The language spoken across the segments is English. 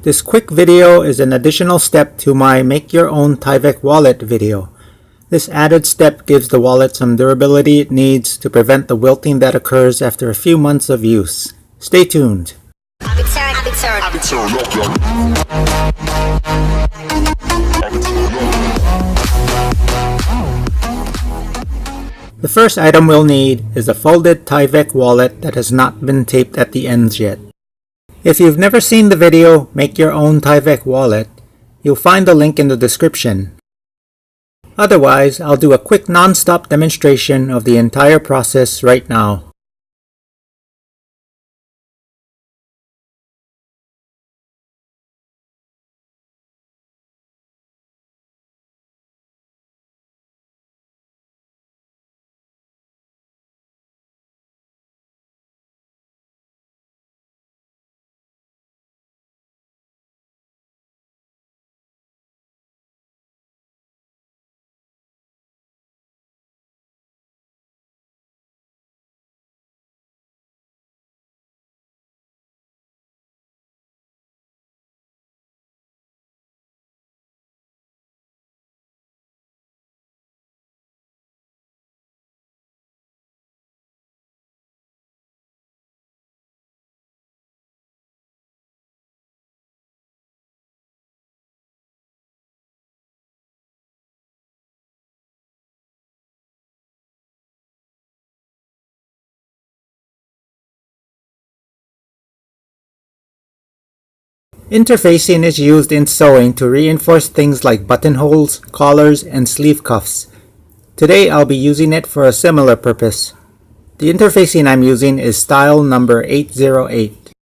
This quick video is an additional step to my Make Your Own Tyvek Wallet video. This added step gives the wallet some durability it needs to prevent the wilting that occurs after a few months of use. Stay tuned. The first item we'll need is a folded Tyvek wallet that has not been taped at the ends yet. If you've never seen the video Make Your Own Tyvek Wallet, you'll find the link in the description. Otherwise, I'll do a quick non-stop demonstration of the entire process right now. Interfacing is used in sewing to reinforce things like buttonholes, collars, and sleeve cuffs. Today I'll be using it for a similar purpose. The interfacing I'm using is style number 808.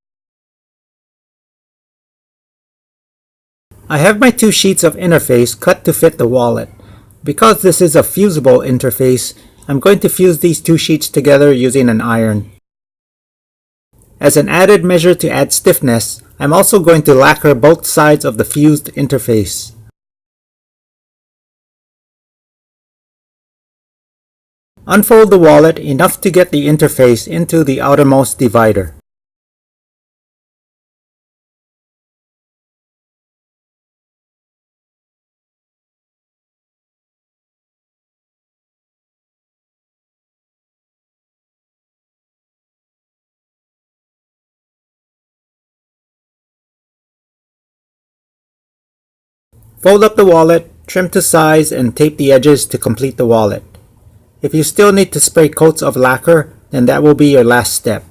I have my two sheets of interface cut to fit the wallet. Because this is a fusible interface, I'm going to fuse these two sheets together using an iron. As an added measure to add stiffness, I'm also going to lacquer both sides of the fused interface. Unfold the wallet enough to get the interface into the outermost divider. Fold up the wallet, trim to size, and tape the edges to complete the wallet. If you still need to spray coats of lacquer, then that will be your last step.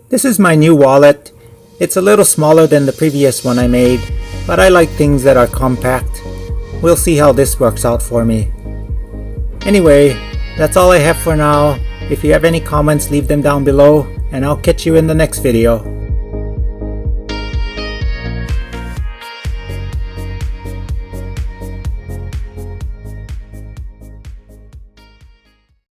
This is my new wallet. It's a little smaller than the previous one I made, but I like things that are compact. We'll see how this works out for me. Anyway, that's all I have for now. If you have any comments, leave them down below, and I'll catch you in the next video.